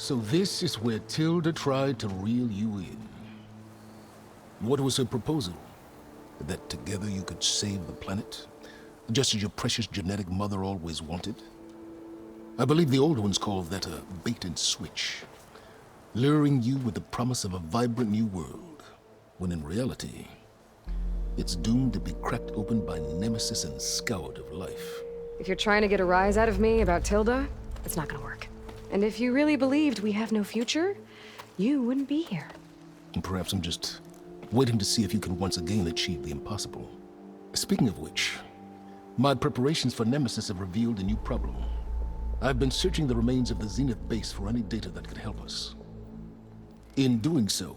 So this is where Tilda tried to reel you in. What was her proposal? That together you could save the planet? Just as your precious genetic mother always wanted? I believe the old ones called that a bait and switch. Luring you with the promise of a vibrant new world, when in reality, it's doomed to be cracked open by nemesis and scoured of life. If you're trying to get a rise out of me about Tilda, it's not gonna work. And if you really believed we have no future, you wouldn't be here. And perhaps I'm just waiting to see if you can once again achieve the impossible. Speaking of which, my preparations for Nemesis have revealed a new problem. I've been searching the remains of the Zenith base for any data that could help us. In doing so,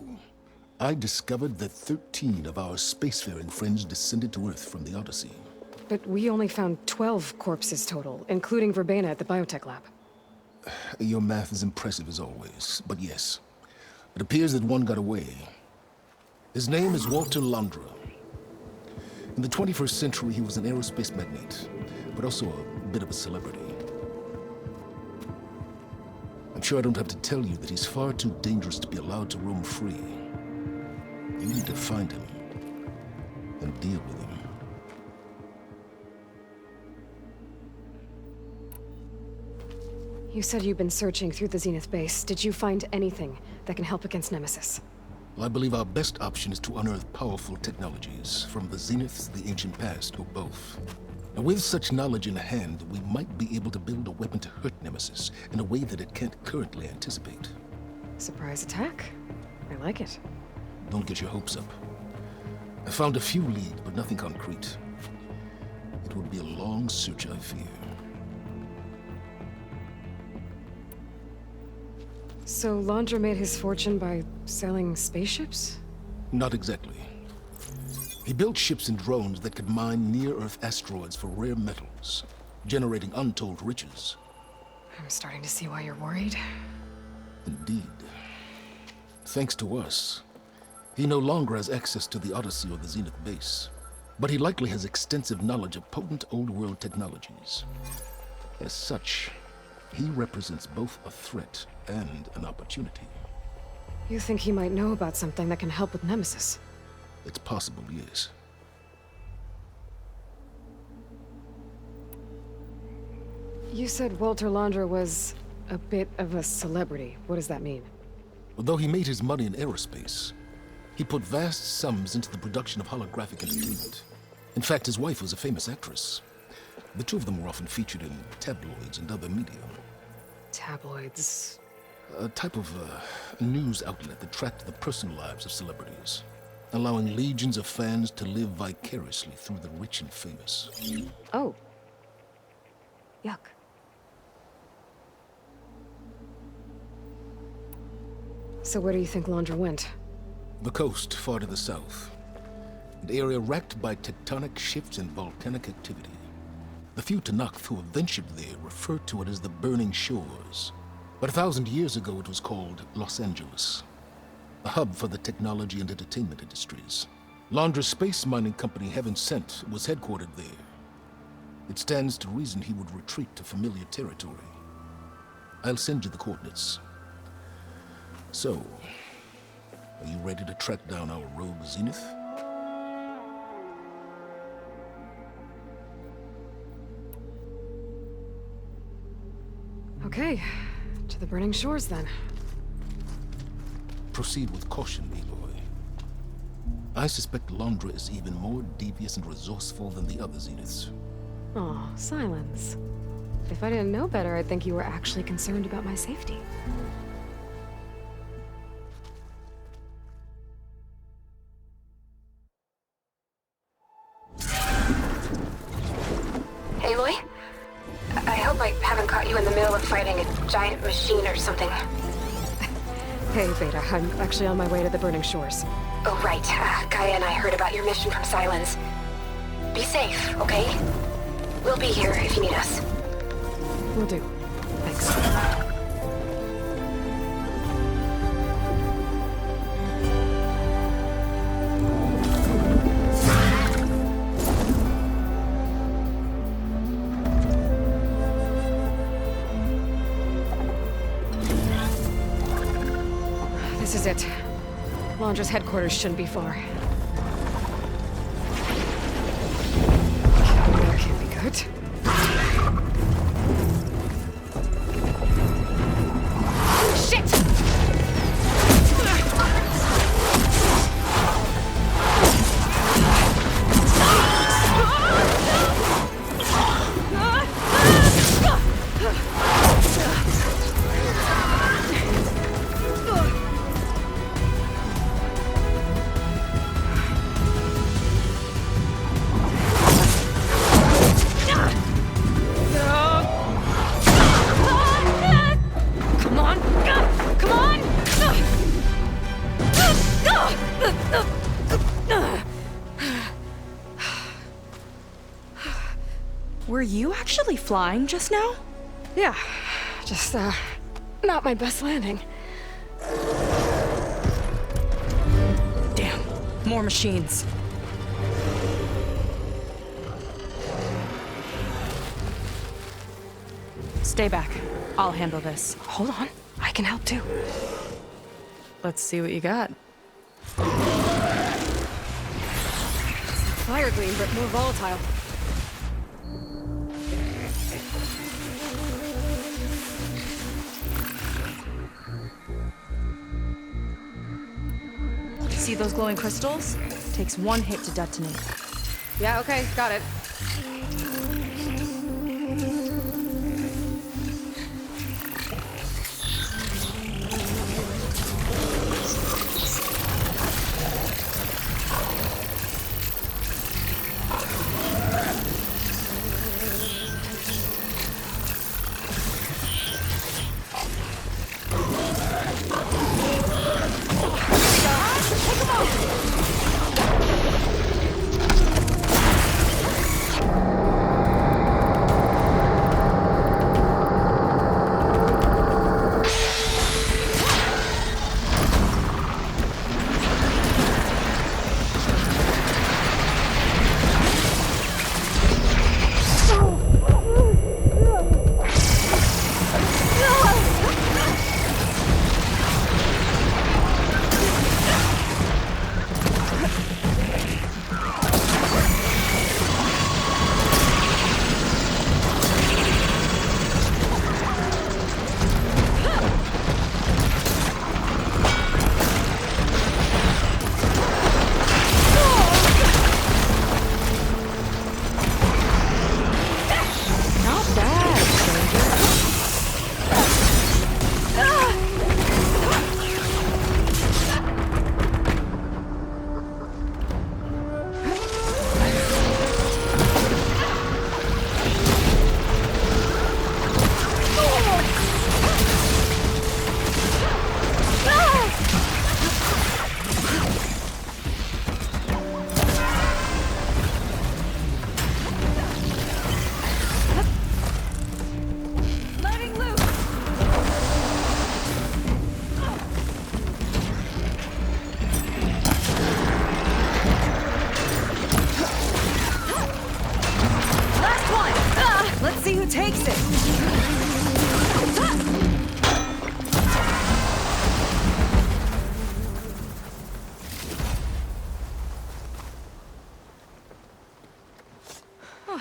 I discovered that 13 of our spacefaring friends descended to Earth from the Odyssey. But we only found 12 corpses total, including Verbena at the biotech lab. Your math is impressive as always, but yes, it appears that one got away. His name is Walter Londra. In the 21st century, he was an aerospace magnate, but also a bit of a celebrity. I'm sure I don't have to tell you that he's far too dangerous to be allowed to roam free. You need to find him and deal with him. You said you've been searching through the Zenith base. Did you find anything that can help against Nemesis? Well, I believe our best option is to unearth powerful technologies from the Zenith, the ancient past, or both. Now, with such knowledge in hand, we might be able to build a weapon to hurt Nemesis in a way that it can't currently anticipate. Surprise attack? I like it. Don't get your hopes up. I found a few leads, but nothing concrete. It would be a long search, I fear. So Londra made his fortune by selling spaceships? Not exactly. He built ships and drones that could mine near-Earth asteroids for rare metals, generating untold riches. I'm starting to see why you're worried. Indeed. Thanks to us, he no longer has access to the Odyssey or the Zenith base, but he likely has extensive knowledge of potent old-world technologies. As such, he represents both a threat and an opportunity. You think he might know about something that can help with Nemesis? It's possible, yes. You said Walter Londra was a bit of a celebrity. What does that mean? Although he made his money in aerospace, he put vast sums into the production of holographic entertainment. In fact, his wife was a famous actress. The two of them were often featured in tabloids and other media. Tabloids? A type of news outlet that tracked the personal lives of celebrities, allowing legions of fans to live vicariously through the rich and famous. Oh. Yuck. So where do you think Londra went? The coast, far to the south. An area racked by tectonic shifts and volcanic activity. The few Tanakh who have ventured there refer to it as the Burning Shores. But 1,000 years ago it was called Los Angeles, a hub for the technology and entertainment industries. Londra's space mining company, Heaven Sent, was headquartered there. It stands to reason he would retreat to familiar territory. I'll send you the coordinates. So, are you ready to track down our rogue Zenith? Okay, to the Burning Shores then. Proceed with caution, Aloy. I suspect Londra is even more devious and resourceful than the other Zeniths. Aw, silence. If I didn't know better, I'd think you were actually concerned about my safety. Aloy? I hope I haven't caught you in the middle of fighting a giant machine or something. Hey, Beta, I'm actually on my way to the Burning Shores. Oh, right. Gaia and I heard about your mission from Silence. Be safe, okay? We'll be here if you need us. Will do. Thanks. This is it. Londra's headquarters shouldn't be far. That can't be good. Shit! Were you actually flying just now? Yeah, just, not my best landing. Damn, more machines. Stay back. I'll handle this. Hold on, I can help too. Let's see what you got. Fire gleam, but more volatile. See those glowing crystals? Takes one hit to detonate. Yeah, okay, got it.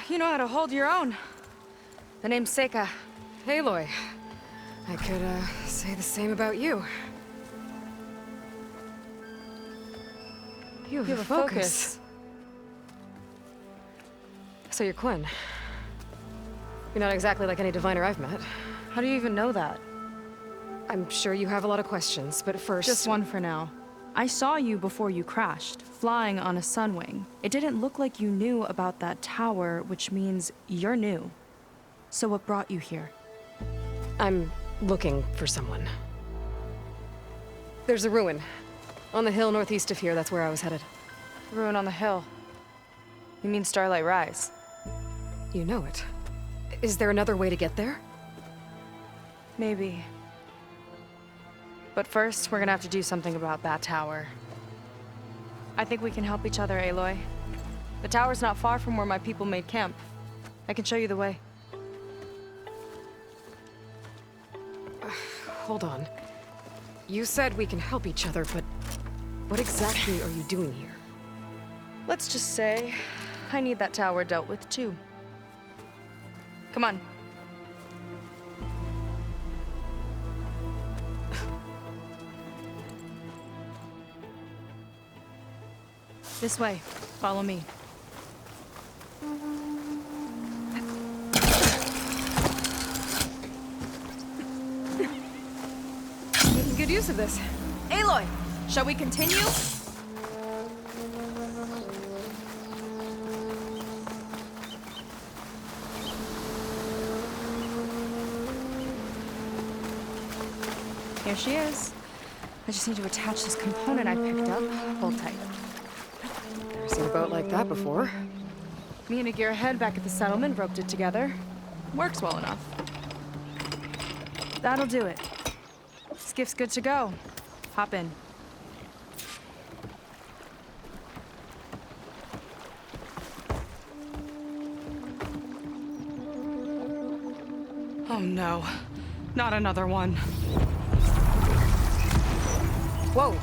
You know how to hold your own. The name's Seika. Aloy. I could, say the same about you. You have a focus. So you're Quen. You're not exactly like any diviner I've met. How do you even know that? I'm sure you have a lot of questions, but first... Just one for now. I saw you before you crashed, flying on a sunwing. It didn't look like you knew about that tower, which means you're new. So what brought you here? I'm looking for someone. There's a ruin. On the hill northeast of here, that's where I was headed. Ruin on the hill. You mean Starlight Rise? You know it. Is there another way to get there? Maybe. But first, we're gonna have to do something about that tower. I think we can help each other, Aloy. The tower's not far from where my people made camp. I can show you the way. Hold on. You said we can help each other, but what exactly are you doing here? Let's just say, I need that tower dealt with too. Come on. This way. Follow me. Making good use of this. Aloy, shall we continue? Here she is. I just need to attach this component I picked up. Hold tight. Never seen a boat like that before. Me and a gearhead back at the settlement roped it together. Works well enough. That'll do it. Skiff's good to go. Hop in. Oh no. Not another one. Whoa.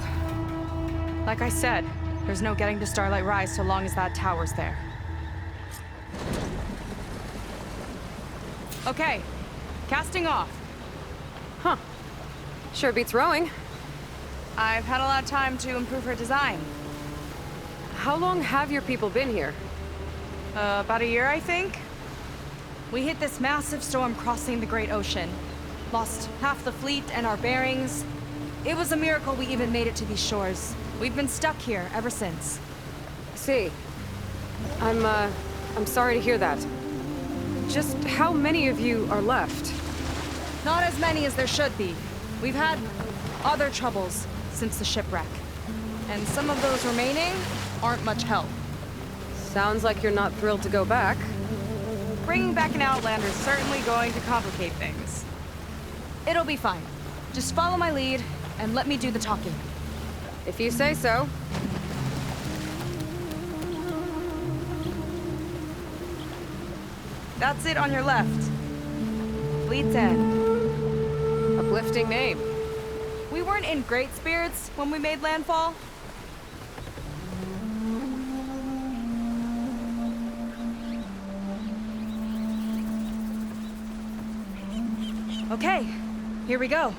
Like I said, there's no getting to Starlight Rise so long as that tower's there. Okay, casting off. Huh. Sure beats rowing. I've had a lot of time to improve her design. How long have your people been here? About a year, I think. We hit this massive storm crossing the Great Ocean. Lost half the fleet and our bearings. It was a miracle we even made it to these shores. We've been stuck here ever since. See. I'm sorry to hear that. Just how many of you are left? Not as many as there should be. We've had other troubles since the shipwreck. And some of those remaining aren't much help. Sounds like you're not thrilled to go back. Bringing back an Outlander is certainly going to complicate things. It'll be fine. Just follow my lead and let me do the talking. If you say so. That's it on your left. Fleet's End. Uplifting name. We weren't in great spirits when we made landfall. Okay, here we go.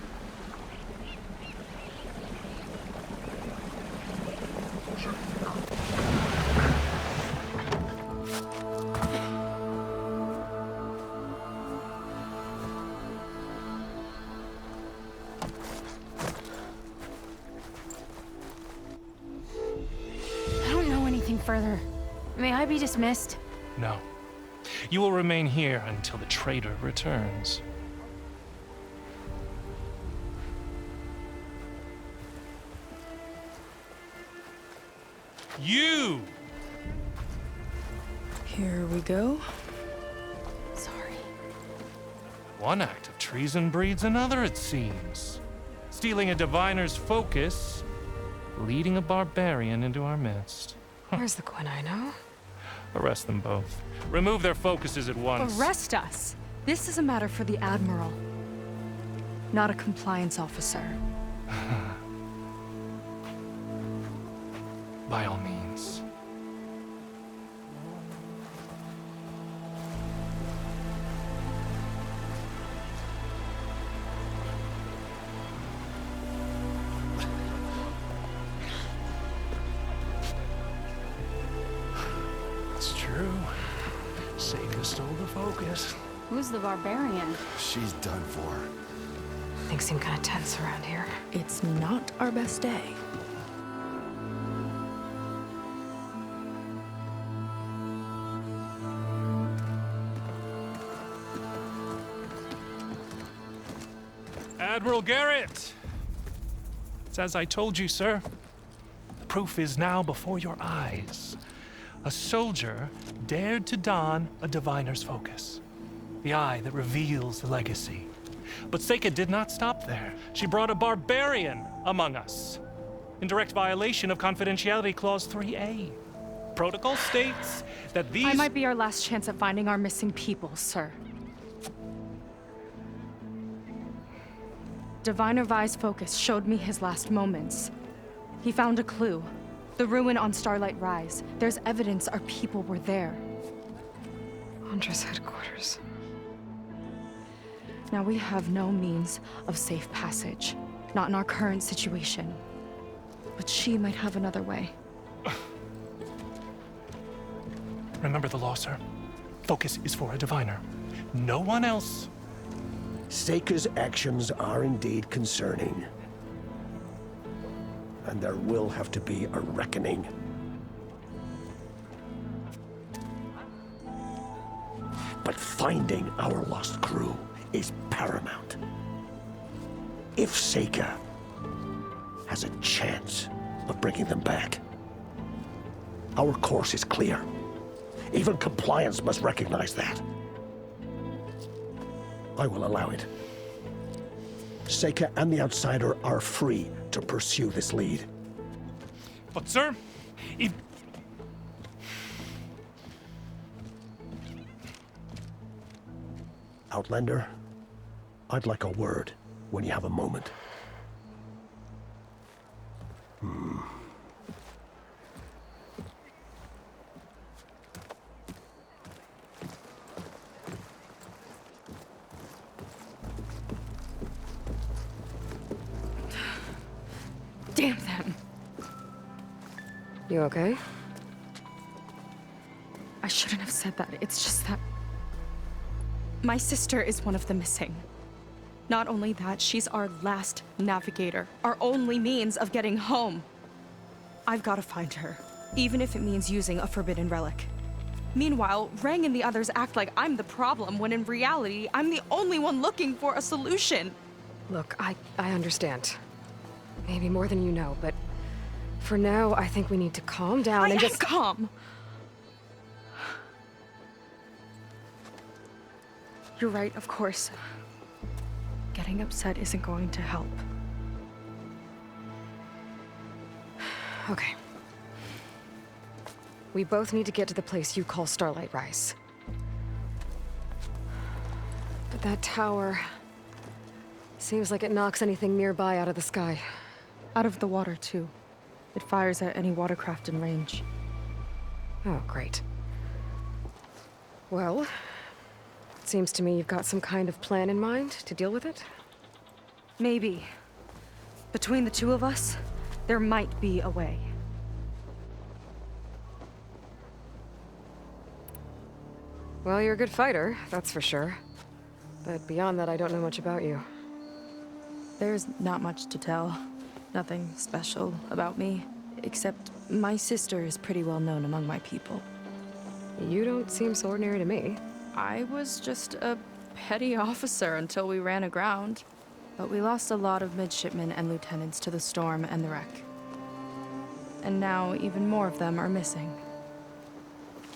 I don't know anything further. May I be dismissed? No. You will remain here until the traitor returns. You! Here we go. Sorry. One act of treason breeds another, it seems. Stealing a diviner's focus, leading a barbarian into our midst. Where's the Quen I know? Arrest them both. Remove their focuses at once. Arrest us. This is a matter for the Admiral, not a compliance officer. By all means. It's true. Seika stole the focus. Who's the barbarian? She's done for. Things seem kind of tense around here. It's not our best day. Admiral Garrett! It's as I told you, sir. The proof is now before your eyes. A soldier dared to don a diviner's focus, the eye that reveals the legacy. But Seika did not stop there. She brought a barbarian among us, in direct violation of Confidentiality Clause 3A. Protocol states that these— I might be our last chance at finding our missing people, sir. Diviner Vi's focus showed me his last moments. He found a clue. The ruin on Starlight Rise. There's evidence our people were there. Londra's headquarters. Now we have no means of safe passage. Not in our current situation. But she might have another way. Remember the law, sir. Focus is for a diviner. No one else. Seika's actions are indeed concerning. And there will have to be a reckoning. But finding our lost crew is paramount. If Seika has a chance of bringing them back, our course is clear. Even compliance must recognize that. I will allow it. Seika and the Outsider are free to pursue this lead. But, sir, if— Outlander, I'd like a word when you have a moment. Damn them. You okay? I shouldn't have said that. It's just that my sister is one of the missing. Not only that, she's our last navigator, our only means of getting home. I've got to find her, even if it means using a forbidden relic. Meanwhile, Rang and the others act like I'm the problem, when in reality, I'm the only one looking for a solution. Look, I understand. Maybe more than you know, but for now, I think we need to calm down and just— calm. You're right, of course. Getting upset isn't going to help. Okay. We both need to get to the place you call Starlight Rise. But that tower seems like it knocks anything nearby out of the sky. Out of the water, too. It fires at any watercraft in range. Oh, great. Well, it seems to me you've got some kind of plan in mind to deal with it. Maybe. Between the two of us, there might be a way. Well, you're a good fighter, that's for sure. But beyond that, I don't know much about you. There's not much to tell. Nothing special about me, except my sister is pretty well known among my people. You don't seem so ordinary to me. I was just a petty officer until we ran aground. But we lost a lot of midshipmen and lieutenants to the storm and the wreck. And now even more of them are missing.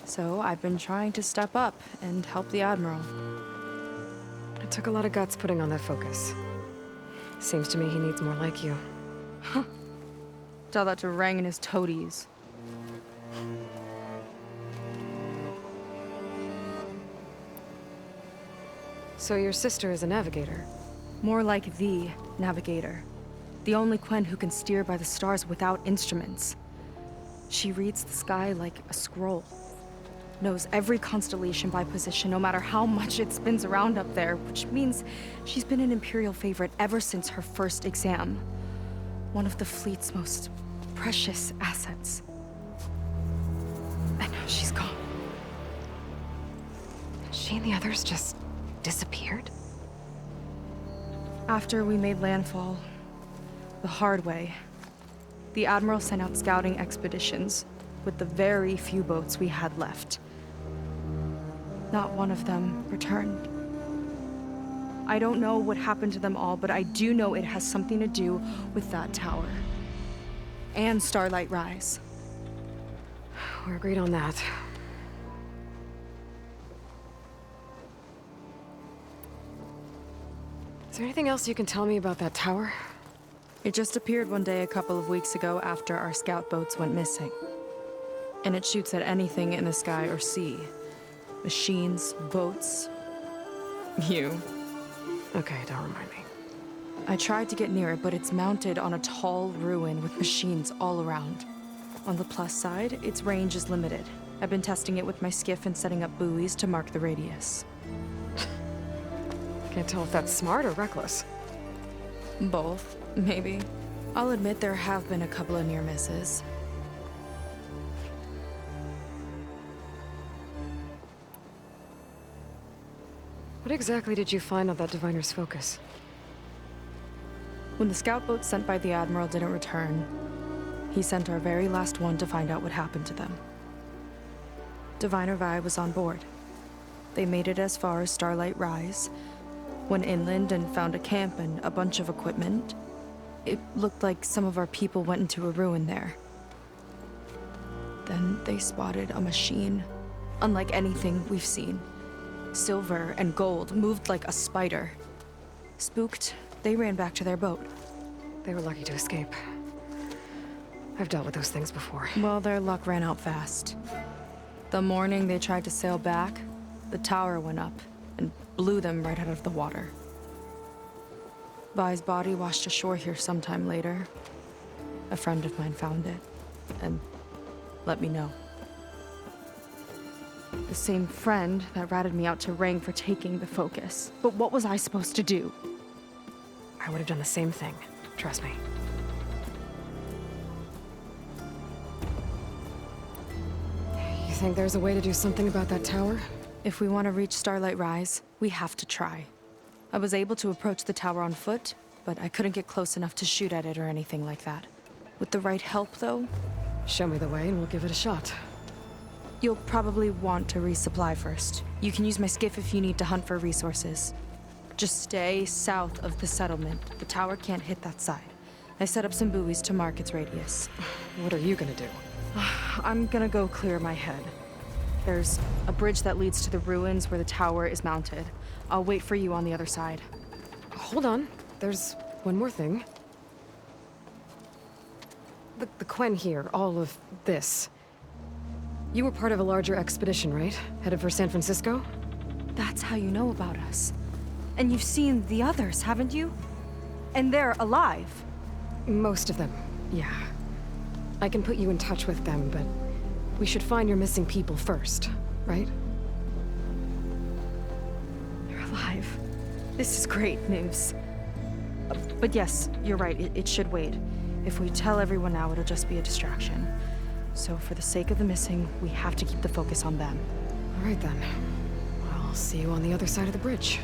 So I've been trying to step up and help the Admiral. It took a lot of guts putting on that focus. Seems to me he needs more like you. Huh. Tell that to Rang and his toadies. So your sister is a navigator? More like the navigator. The only Quen who can steer by the stars without instruments. She reads the sky like a scroll. Knows every constellation by position, no matter how much it spins around up there, which means she's been an Imperial favorite ever since her first exam. One of the fleet's most precious assets. And now she's gone. She and the others just disappeared? After we made landfall, the hard way, the Admiral sent out scouting expeditions with the very few boats we had left. Not one of them returned. I don't know what happened to them all, but I do know it has something to do with that tower. And Starlight Rise. We're agreed on that. Is there anything else you can tell me about that tower? It just appeared one day a couple of weeks ago after our scout boats went missing. And it shoots at anything in the sky or sea. Machines, boats, you. Okay, don't remind me. I tried to get near it, but it's mounted on a tall ruin with machines all around. On the plus side, its range is limited. I've been testing it with my skiff and setting up buoys to mark the radius. Can't tell if that's smart or reckless. Both, maybe. I'll admit there have been a couple of near misses. What exactly did you find on that diviner's focus? When the scout boat sent by the Admiral didn't return, he sent our very last one to find out what happened to them. Diviner Vi was on board. They made it as far as Starlight Rise, went inland and found a camp and a bunch of equipment. It looked like some of our people went into a ruin there. Then they spotted a machine, unlike anything we've seen. Silver and gold, moved like a spider. Spooked, they ran back to their boat. They were lucky to escape. I've dealt with those things before. Well, their luck ran out fast. The morning they tried to sail back, the tower went up and blew them right out of the water. Vi's body washed ashore here sometime later. A friend of mine found it and let me know. The same friend that ratted me out to Rang for taking the focus. But what was I supposed to do? I would have done the same thing. Trust me. You think there's a way to do something about that tower? If we want to reach Starlight Rise, we have to try. I was able to approach the tower on foot, but I couldn't get close enough to shoot at it or anything like that. With the right help, though, Show me the way and we'll give it a shot. you'll probably want to resupply first. You can use my skiff if you need to hunt for resources. Just stay south of the settlement. The tower can't hit that side. I set up some buoys to mark its radius. What are you gonna do? I'm gonna go clear my head. There's a bridge that leads to the ruins where the tower is mounted. I'll wait for you on the other side. Hold on. There's one more thing. The Quen here, all of this. You were part of a larger expedition, right? Headed for San Francisco? That's how you know about us. And you've seen the others, haven't you? And they're alive. Most of them, yeah. I can put you in touch with them, but we should find your missing people first, right? They're alive. This is great news. But yes, you're right, it should wait. If we tell everyone now, it'll just be a distraction. So for the sake of the missing, we have to keep the focus on them. All right then. I'll see you on the other side of the bridge.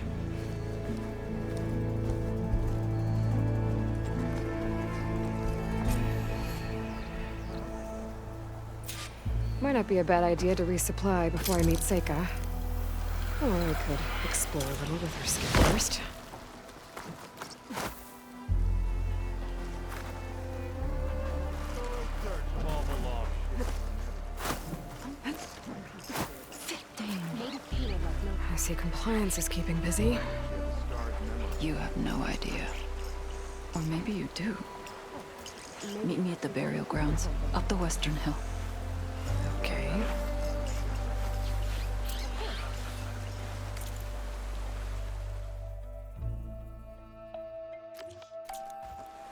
Might not be a bad idea to resupply before I meet Seika. Or I could explore a little with her skill first. I see compliance is keeping busy. You have no idea. Or maybe you do. Meet me at the burial grounds, up the western hill. Okay.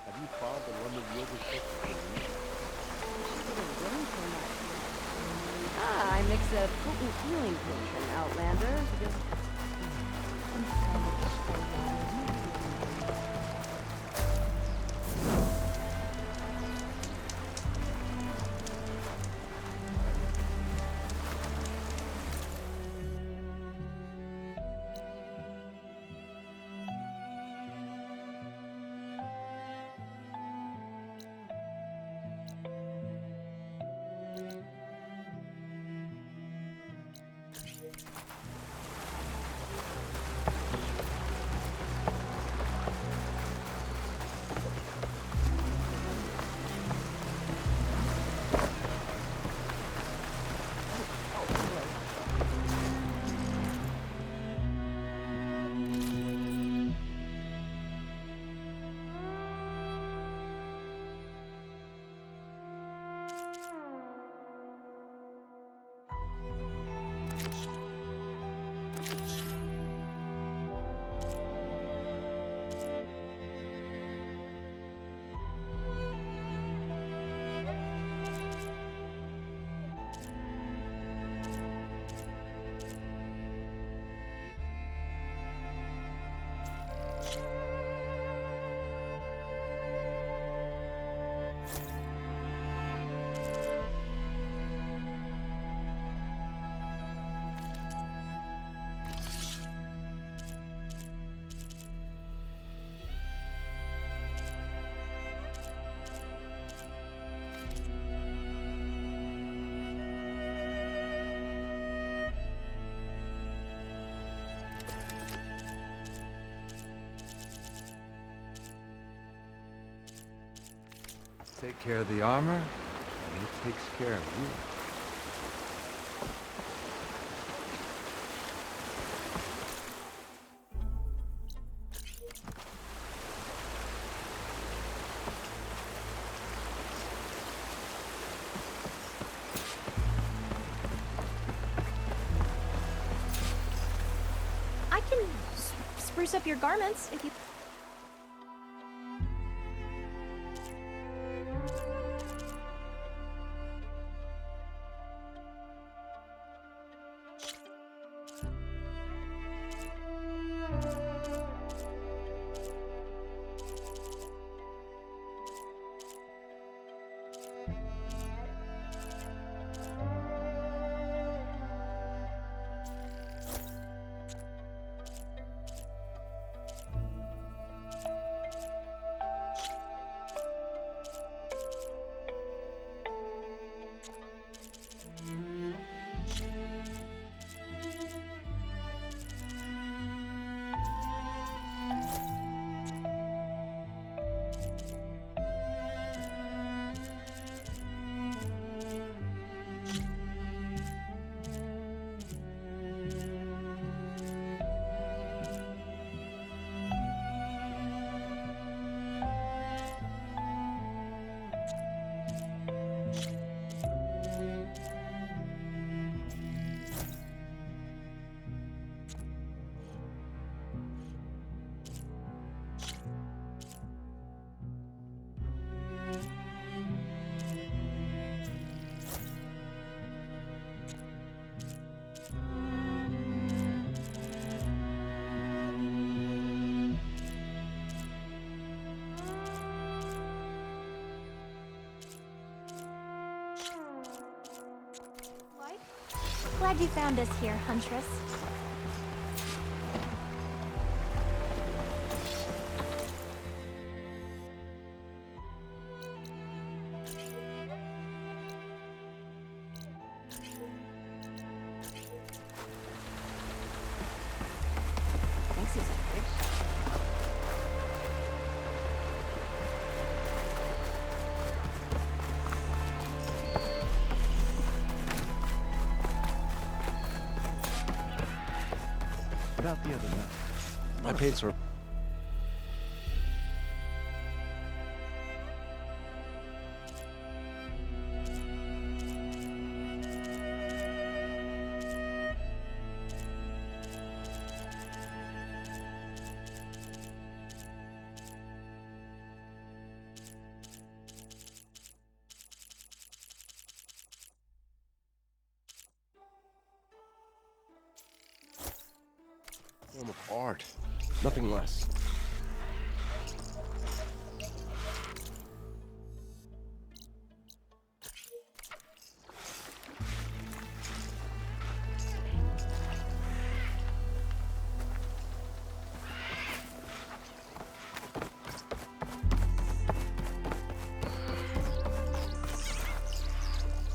Have you followed the London river? I mix a potent healing potion, Outlander. Just... take care of the armor, and it takes care of you. I can spruce up your garments if you... Glad you found us here, Huntress. Thinks he's a big shot. About the other night. My paints were... Form of art, nothing less.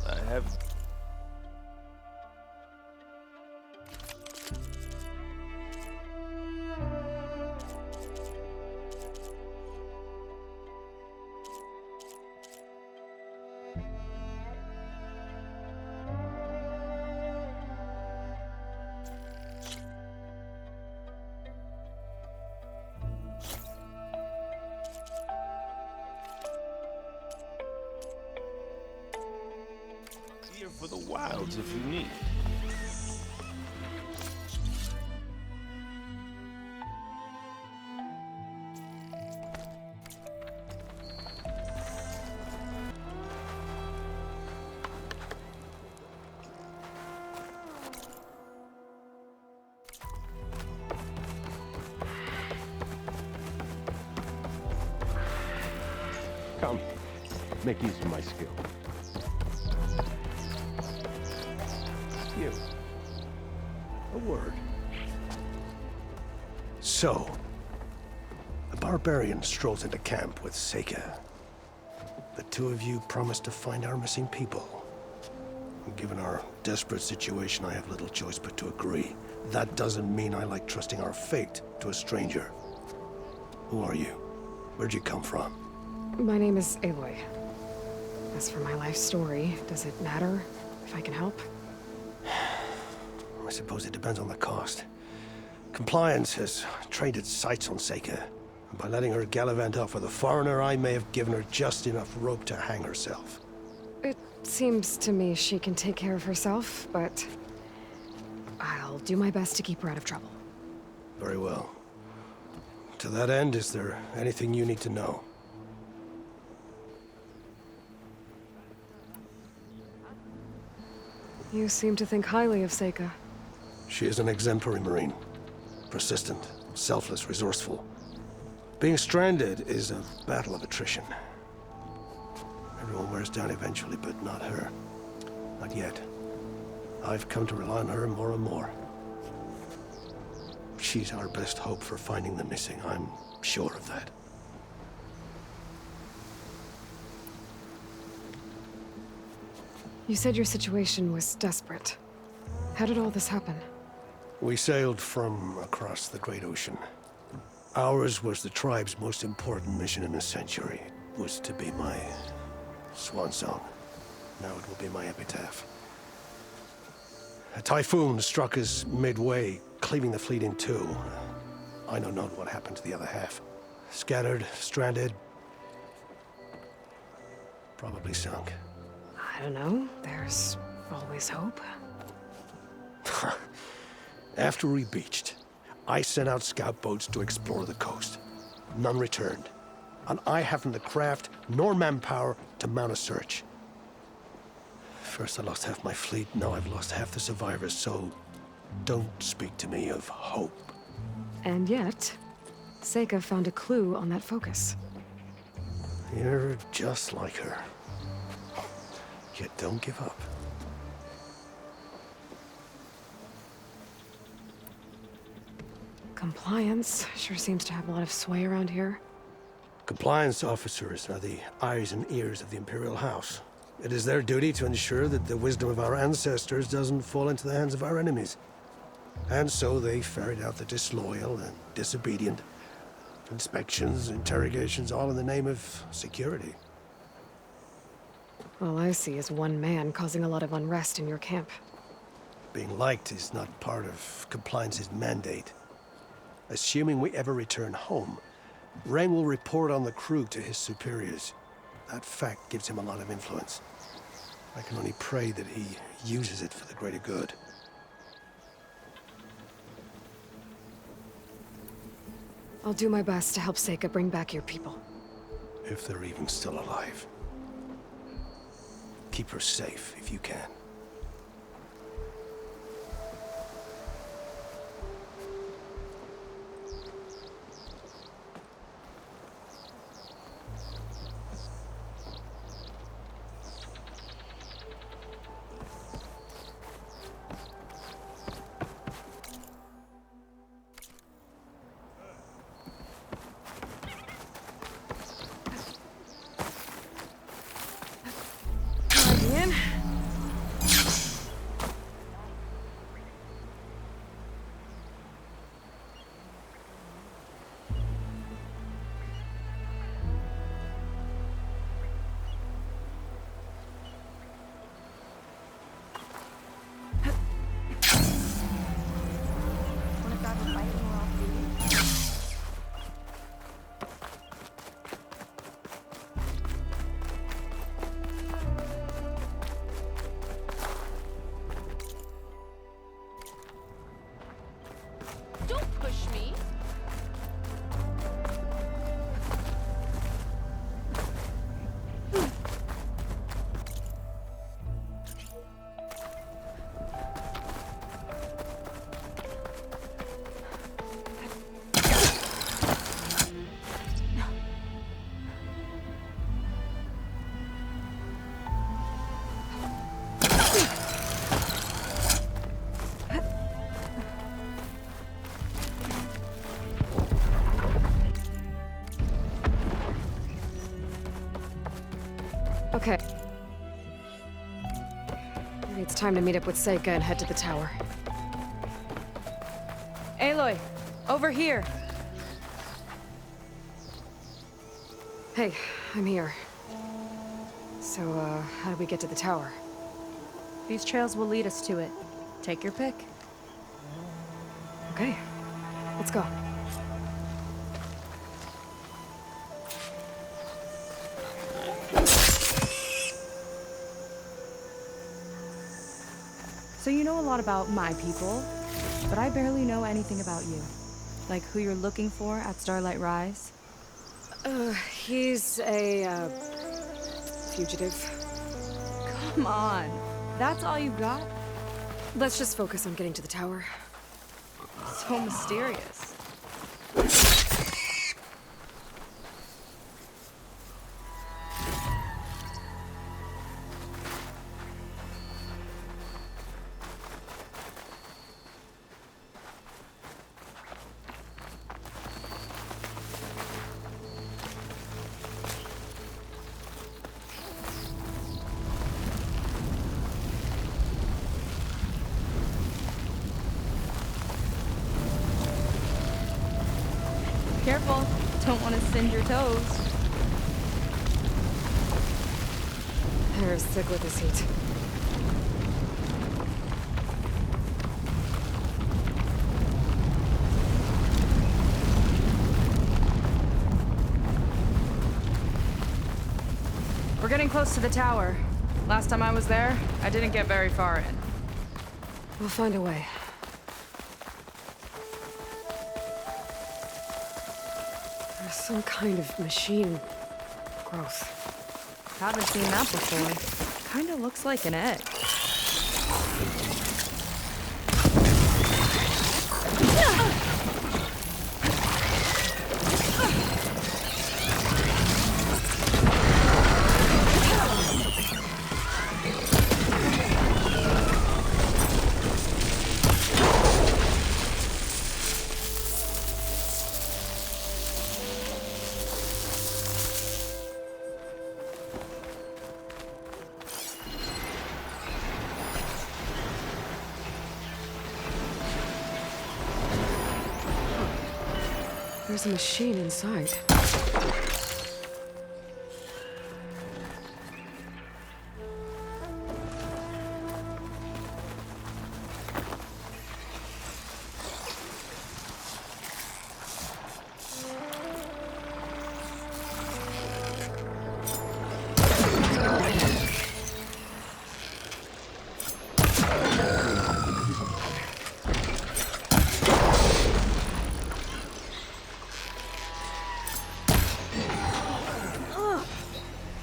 I have... Here for the wilds if you need. Come, make use of my skill. You. A word. So, the barbarian strolls into camp with Seika. The two of you promised to find our missing people. Given our desperate situation, I have little choice but to agree. That doesn't mean I like trusting our fate to a stranger. Who are you? Where'd you come from? My name is Aloy. As for my life story, does it matter if I can help? I suppose it depends on the cost. Compliance has trained its sights on Seika, and by letting her gallivant off with a foreigner, I may have given her just enough rope to hang herself. It seems to me she can take care of herself, but I'll do my best to keep her out of trouble. Very well. To that end, is there anything you need to know? You seem to think highly of Seika. She is an exemplary Marine. Persistent, selfless, resourceful. Being stranded is a battle of attrition. Everyone wears down eventually, but not her. Not yet. I've come to rely on her more and more. She's our best hope for finding the missing, I'm sure of that. You said your situation was desperate. How did all this happen? We sailed from across the Great Ocean. Ours was the tribe's most important mission in a century. It was to be my swan song. Now it will be my epitaph. A typhoon struck us midway, cleaving the fleet in two. I know not what happened to the other half. Scattered, stranded, probably sunk. I don't know. There's always hope. After we beached, I sent out scout boats to explore the coast. None returned. And I haven't the craft nor manpower to mount a search. First I lost half my fleet, now I've lost half the survivors, so don't speak to me of hope. And yet, Seika found a clue on that focus. You're just like her. Yet don't give up. Compliance sure seems to have a lot of sway around here. Compliance officers are the eyes and ears of the Imperial House. It is their duty to ensure that the wisdom of our ancestors doesn't fall into the hands of our enemies. And so they ferret out the disloyal and disobedient. Inspections, interrogations, all in the name of security. All I see is one man causing a lot of unrest in your camp. Being liked is not part of Compliance's mandate. Assuming we ever return home, Rang will report on the crew to his superiors. That fact gives him a lot of influence. I can only pray that he uses it for the greater good. I'll do my best to help Seika bring back your people. If they're even still alive. Keep her safe if you can. Don't push me. Okay. Maybe it's time to meet up with Seika and head to the tower. Aloy, over here. Hey, I'm here. So, how do we get to the tower? These trails will lead us to it. Take your pick. Okay, let's go. So you know a lot about my people, but I barely know anything about you. Like who you're looking for at Starlight Rise? He's a, fugitive. Come on, that's all you got? Let's just focus on getting to the tower. So mysterious. Careful, don't want to singe your toes. They're sick with this heat. We're getting close to the tower. Last time I was there, I didn't get very far in. We'll find a way. There's some kind of machine growth. Haven't seen that before. Kinda looks like an egg. There's a machine inside.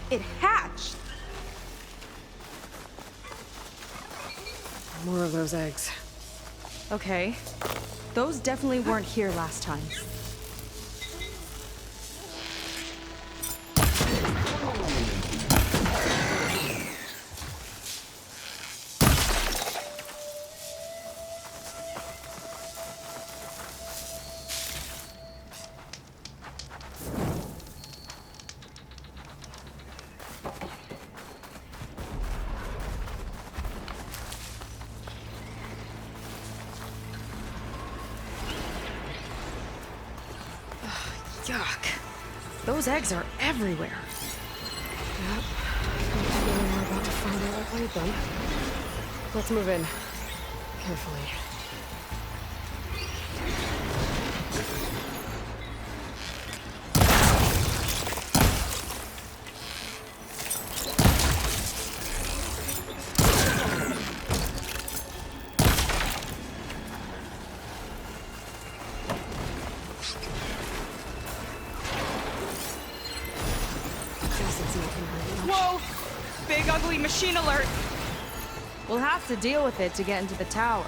It hatched! More of those eggs. Okay. Those definitely weren't here last time. Yuck. Those eggs are everywhere. Yep. We're about to find out what laid them. Let's move in. Carefully. Whoa! Big ugly machine alert! We'll have to deal with it to get into the tower.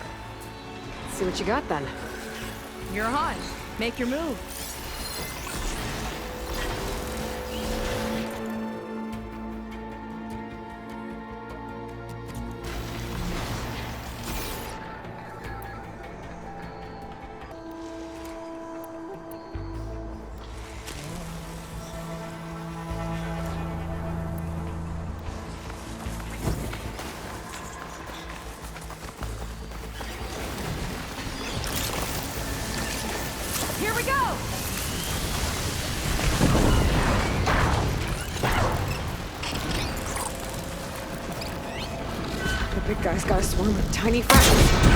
See what you got then. You're on. Make your move. Here we go! Big guy's got a swarm of tiny friends.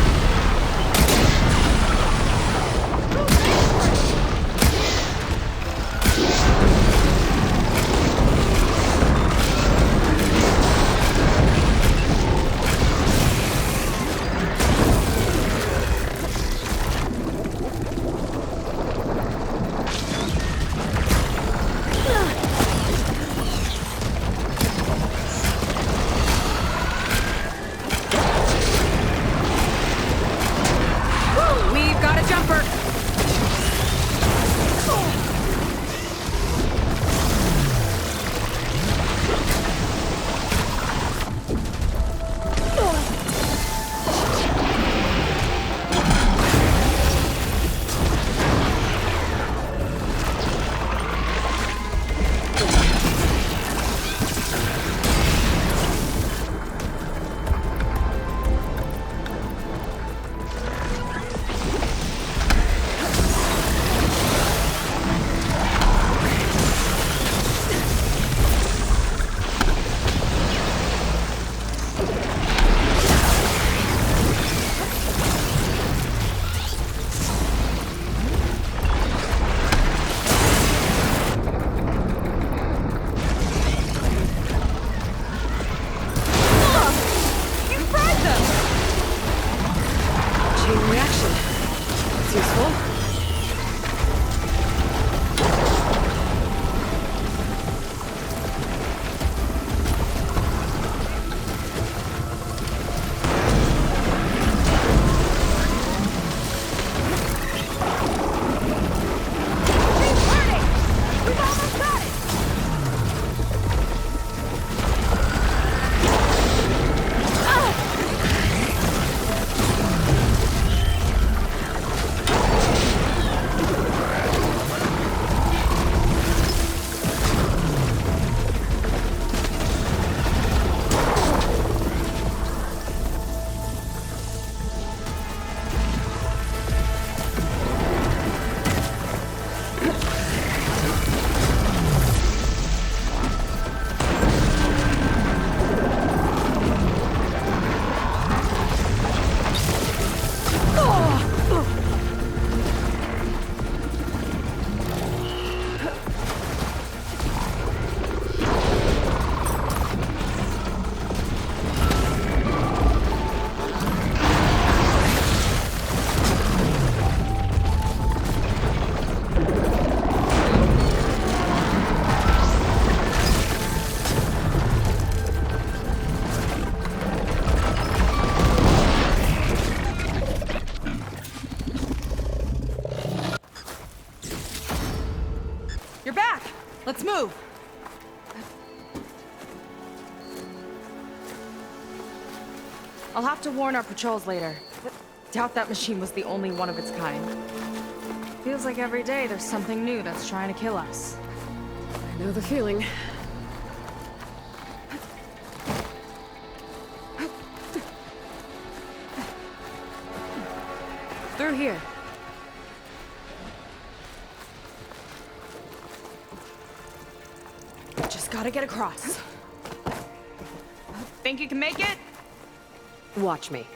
Let's move! I'll have to warn our patrols later. Doubt that machine was the only one of its kind. Feels like every day there's something new that's trying to kill us. I know the feeling. Through here. Just gotta get across. Think you can make it? Watch me.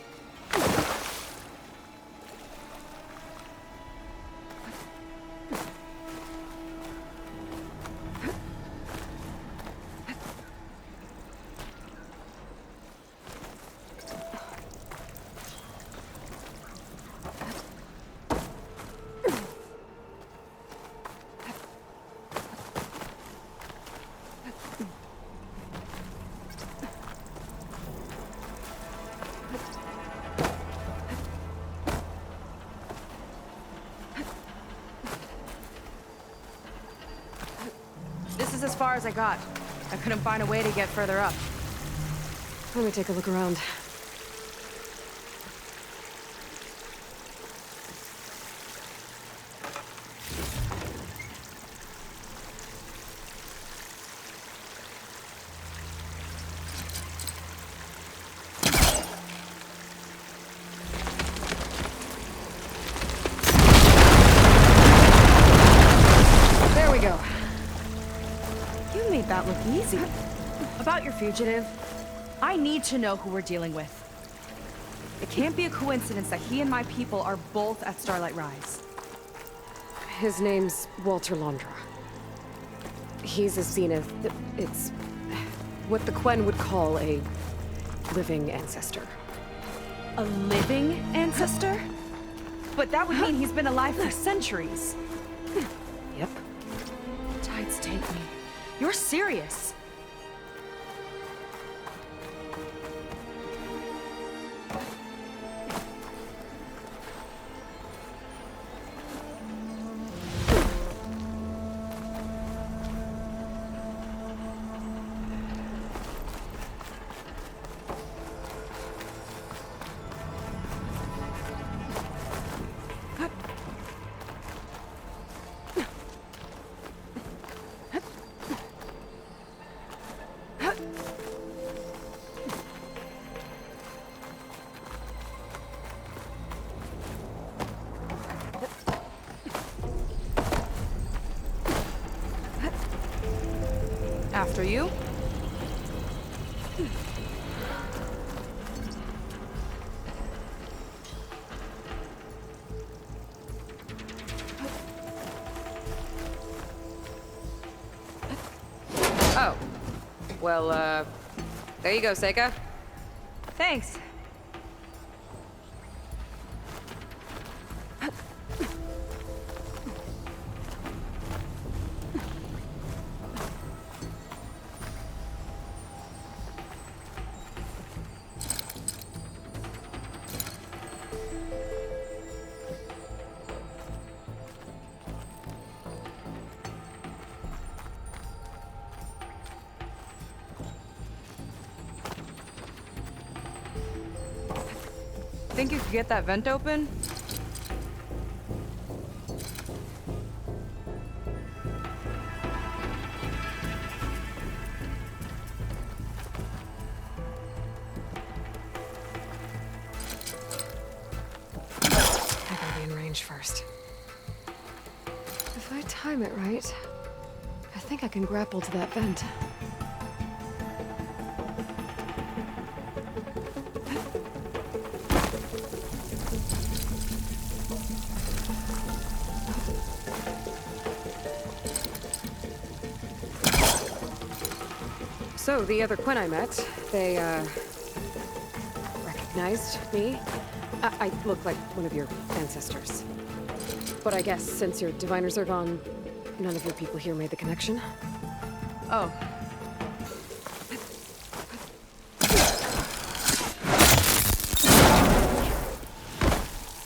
This is as far as I got. I couldn't find a way to get further up. Let me take a look around. There we go. You made that look easy. About your fugitive, I need to know who we're dealing with. It can't be a coincidence that he and my people are both at Starlight Rise. His name's Walter Londra. He's a zenith. It's what the Quen would call a living ancestor. A living ancestor? But that would mean he's been alive for centuries. Yep. Tides take me. You're serious. After you. Oh. Well, there you go, Seika. Thanks. Think you could get that vent open? I gotta be in range first. If I time it right, I think I can grapple to that vent. So, the other Quen I met, they, recognized me. I look like one of your ancestors. But I guess since your diviners are gone, none of your people here made the connection? Oh.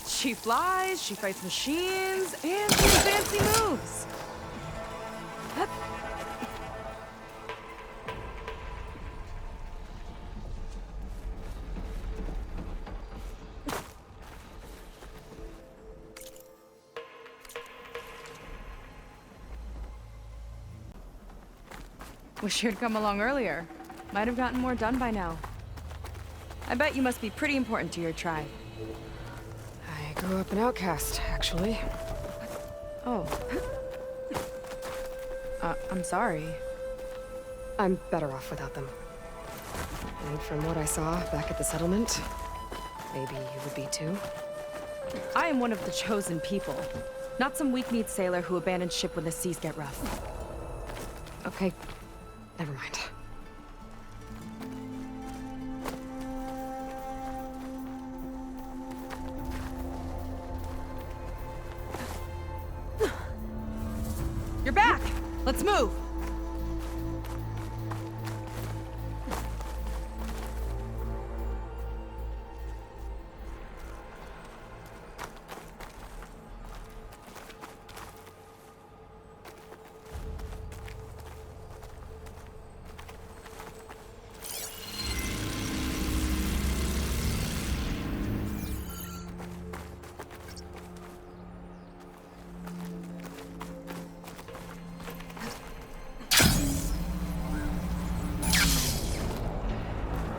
She flies, she fights machines, and she has fancy moves. Wish you'd come along earlier. Might have gotten more done by now. I bet you must be pretty important to your tribe. I grew up an outcast, actually. Oh. I'm sorry. I'm better off without them. And from what I saw back at the settlement, maybe you would be too? I am one of the chosen people. Not some weak-kneed sailor who abandons ship when the seas get rough. Okay. Never mind. You're back! Let's move!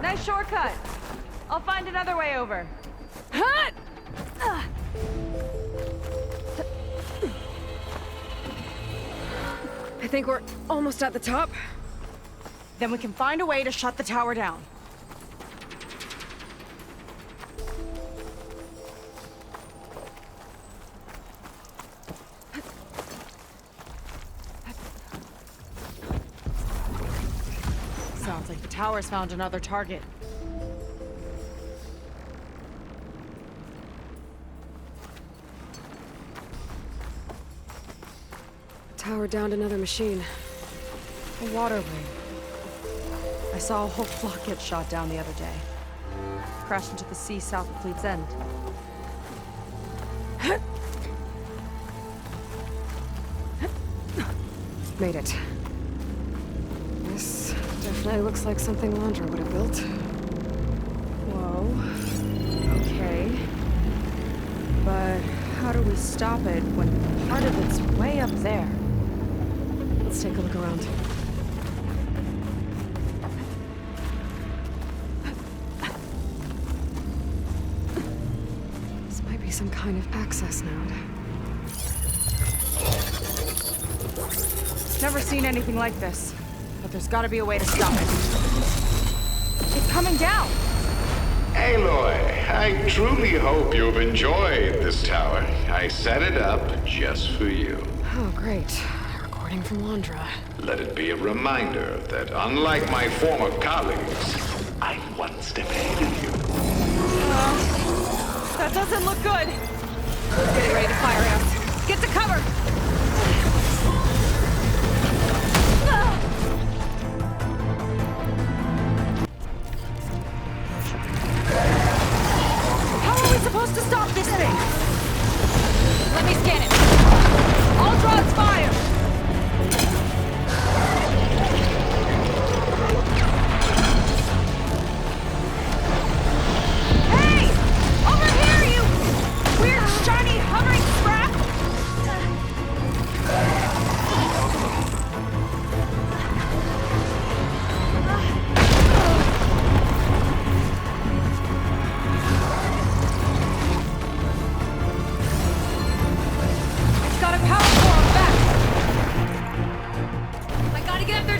Nice shortcut. I'll find another way over. Hut! I think we're almost at the top. Then we can find a way to shut the tower down. Sounds like the tower's found another target. Tower downed another machine. A water wing. I saw a whole flock get shot down the other day. Crashed into the sea south of Fleet's End. Made it. This definitely looks like something Londra would have built. Whoa. Okay. But how do we stop it when part of it's way up there? Let's take a look around. This might be some kind of access node. Never seen anything like this, but there's gotta be a way to stop it. It's coming down! Aloy, I truly hope you've enjoyed this tower. I set it up just for you. Oh, great. Recording from Londra. Let it be a reminder that unlike my former colleagues, I'm one step ahead of you. That doesn't look good! Getting ready to fire us. Get to cover! Supposed to stop this thing! Let me scan it. All drones fire! Hey! Over here, you weird, shiny, hovering scrap!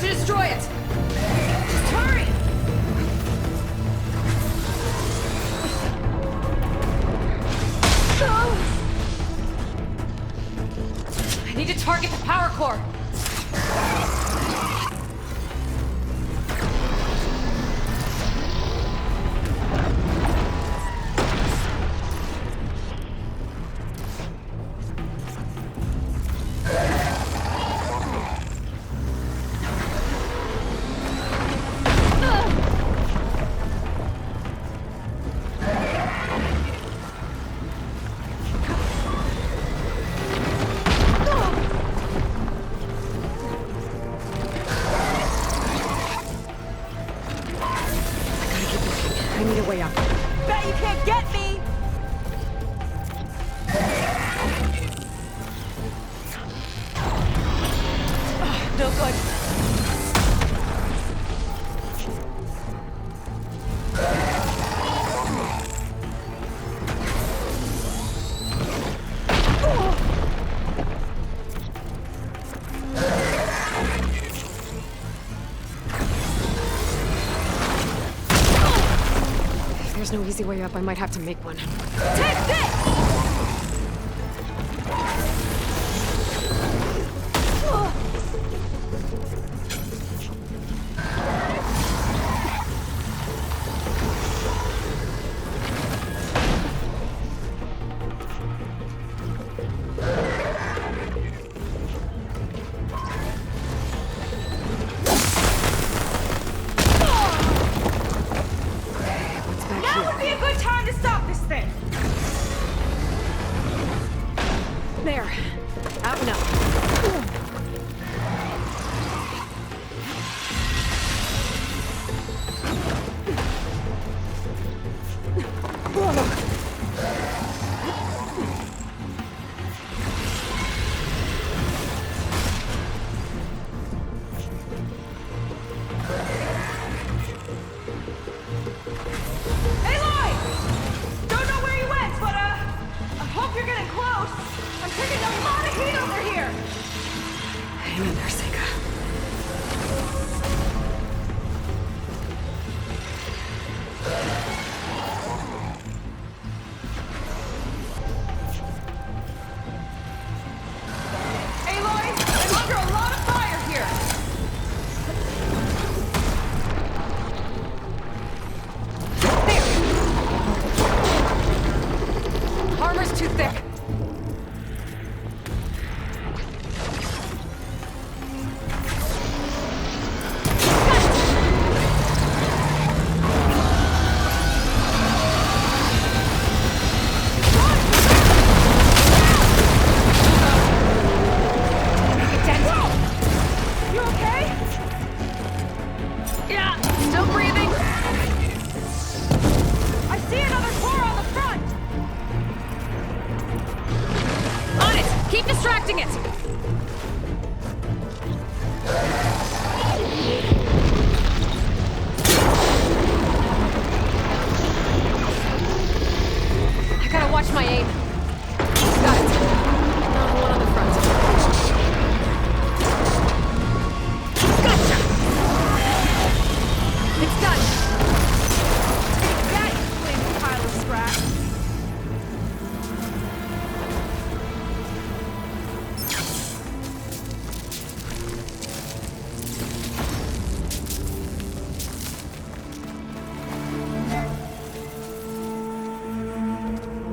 Destroy it! Just hurry! I need to target the power core. There's no easy way up. I might have to make one. Take this!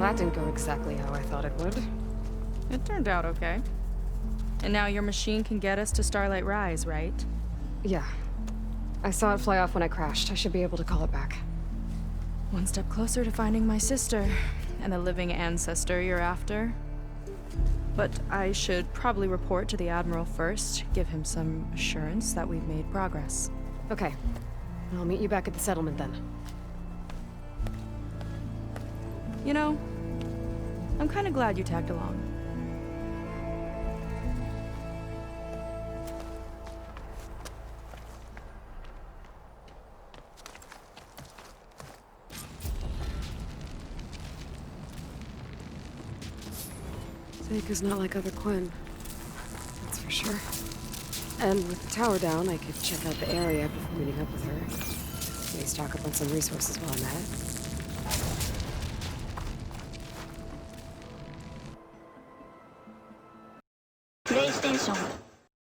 that didn't go exactly how I thought it would. It turned out okay. And now your machine can get us to Starlight Rise, right? Yeah. I saw it fly off when I crashed. I should be able to call it back. One step closer to finding my sister, and the living ancestor you're after. But I should probably report to the Admiral first, give him some assurance that we've made progress. Okay. I'll meet you back at the settlement then. You know, I'm kind of glad you tagged along. Seika's not like other Quen. That's for sure. And with the tower down, I could check out the area before meeting up with her. Maybe stock up on some resources while I'm at it. PlayStation